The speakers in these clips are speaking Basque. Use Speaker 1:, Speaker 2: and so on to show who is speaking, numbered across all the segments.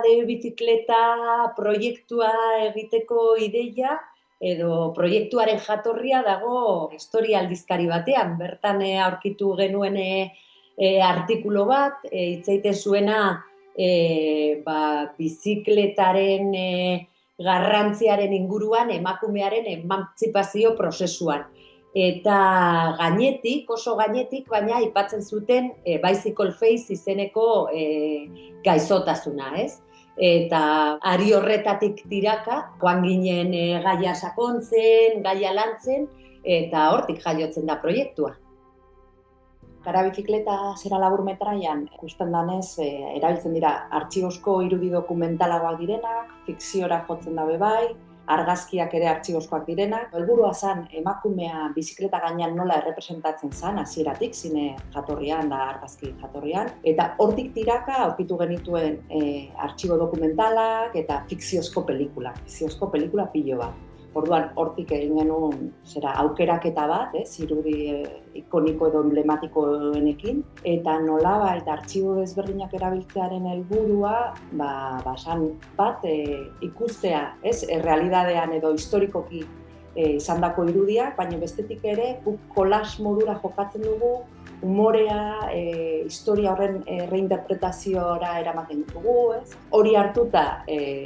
Speaker 1: de bizikleta proiektua egiteko ideia, edo proiektuaren jatorria dago historia aldizkari batean. Bertan aurkitu genuen artikulu bat, hitz egiten zuena bizikletaren garrantziaren inguruan emakumearen emantzipazio prozesuan. Eta gainetik, oso gainetik, baina aipatzen zuten Bicycle Face izeneko gaixotasuna, ez? Eta ari horretatik tiraka, joan ginen gaia sakontzen, gaia lantzen, eta hortik jaiotzen da proiektua.
Speaker 2: Kara bizikleta zera labur metraian, ikusten danez, erabiltzen dira artxibozko irudi dokumentalagoak direnak, fikziora jotzen dabe bai, argazkiak ere artxibozkoak direnak. Helburua zen emakumea bizikleta gainean nola errepresentatzen zen hasieratik, zine jatorrian da argazki jatorrian. Eta hortik tiraka aurkitu genituen artxibo dokumentalak eta fikziozko pelikula pilo bat. Orduan, hortik egin genuen aukeraketa bat, irudi ikoniko edo emblematikoenekin, eta nolabait artxibo desberdinak erabiltzearen helburua, bat ikustea, errealidadean edo historikoki izandako irudiak, baina bestetik ere guk kolas modura jokatzen dugu, umorea, historia horren reinterpretaziora eramaten dugu, hori hartuta,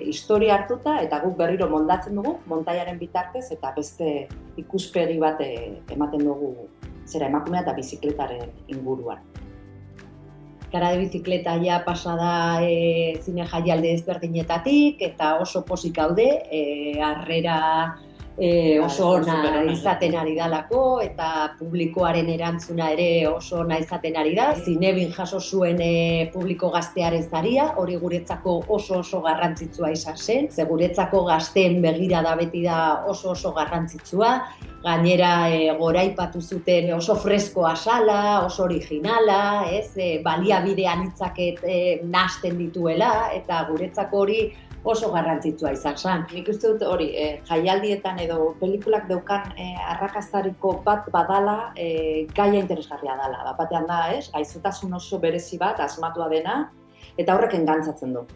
Speaker 2: historia hartuta, eta guk berriro moldatzen dugu, montaiaren bitartez, eta beste ikuspegi bat ematen dugu emakumea eta bizikletaren inguruan.
Speaker 1: Kara de bizikleta ja pasada zine jaialde ezberdinetatik, eta oso pozik gaude, harrera oso ona izaten ari dalako, eta publikoaren erantzuna ere oso ona izaten ari da. Zinebin jaso zuen publiko gaztearen saria, hori guretzako oso garrantzitsua izan zen. Ze guretzako gazteen begirada beti da oso garrantzitsua. Gainera goraipatu zuten oso freskoa zala, oso originala, baliabide anitzaket nahasten dituela, eta guretzako hori oso garrantzitsua izan zen.
Speaker 2: Nik uste dut hori, jaialdietan edo pelikulak daukan arrakastariko bat badala, gaia interesgarria dela. Bapatean da, gaixotasun oso berezi bat, asmatua dena, eta horrek engantzatzen du.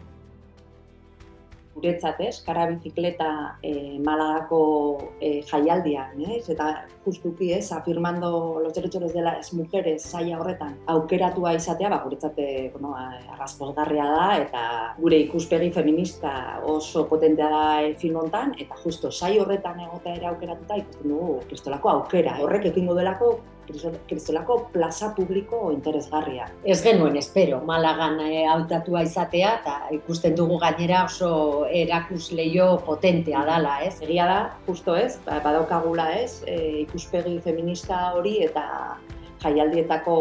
Speaker 2: Guretzat, kara bizikleta Malagako jaialdian, eta justuki, afirmando los derechos de las mujeres saia horretan aukeratua izatea, guretzat arrazpozgarria da, eta gure ikuspegi feminista oso potentea da film hontan, eta justo sai horretan egotea ere aukeratuta ikusten dugu kristolako aukera. Horrek ekingo delako kristolako plaza publiko interesgarria.
Speaker 1: Ez genuen espero, Malagan hautatua izatea, eta ikusten dugu gainera oso erakusleio potentea dala,
Speaker 2: Egia da, justo badaukagula ikuspegi feminista hori eta jaialdietako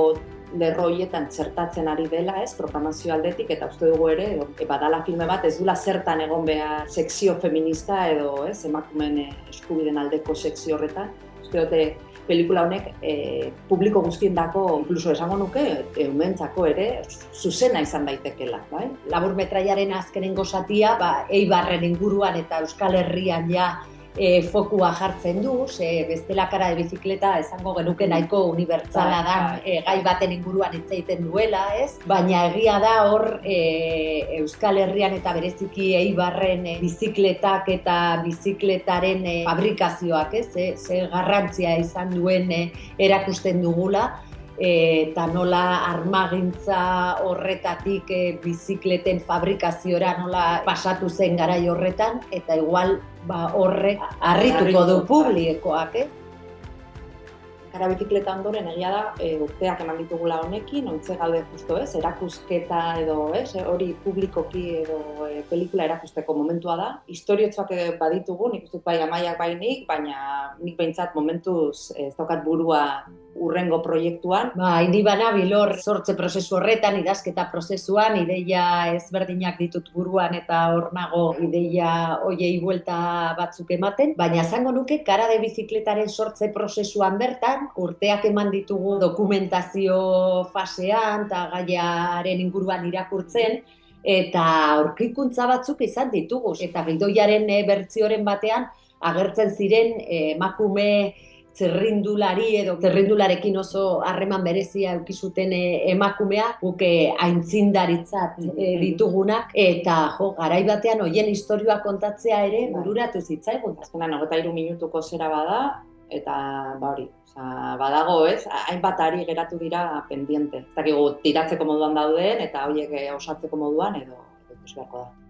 Speaker 2: lerroietan txertatzen ari dela, programazio aldetik, eta uste dugu ere, badala filme bat ez dula zertan egon behar sekzio feminista edo emakumeen eskubideen aldeko sekzio horretan. Uste dute pelikula honek publiko guztiendako, inkluso esango nuke, umeentzako ere, zuzena izan daitekela.
Speaker 1: Labur metraiaren azkenengo zatia, Eibarren inguruan eta Euskal Herrian ja fokua jartzen du, bestela kara de bizikleta esango genuke nahiko unibertsala da gai baten inguruan hitz egiten duela, baina egia da hor Euskal Herrian eta bereziki Eibarren bizikletak eta bizikletaren fabrikazioak, ze garrantzia izan duen erakusten dugula, eta nola armagintza horretatik bizikleten fabrikaziora nola pasatu zen garai horretan, eta igual horrek harrituko du publikoak.
Speaker 2: Kara bizikleta ondoren egia da, urteak eman ditugula honekin, ontze gaude justo erakusketa edo hori publikoki edo pelikula erakusteko momentua da. Historiotxoak baditugu, nik uste bai Amaiak bai nik, baina nik behintzat momentuz ez daukat burua urrengo proiektuan.
Speaker 1: Ni banabil hor sortze prozesu horretan, idazketa prozesuan, ideia ezberdinak ditut buruan eta hor nago ideia hoiei buelta batzuk ematen, baina esango nuke kara de bizikletaren sortze prozesuan bertan, urteak eman ditugu dokumentazio fasean eta gaiaren inguruan irakurtzen, eta aurkikuntza batzuk izan ditugu. Eta gidoiaren bertsioren batean agertzen ziren emakume txirrindulari edo txirrindularekin oso harreman berezia eduki zuten emakumeak, guk aintzindaritzat ditugunak, eta garai batean hoien istorioa kontatzea ere bururatu zitzaigun.
Speaker 2: Azkenan 23 minutuko zera bada, eta hori, badago, ez? Hainbat ari geratu dira pendiente. Ez dakigu tiratzeko moduan dauden, eta horiek osatzeko moduan edo ikus beharko da.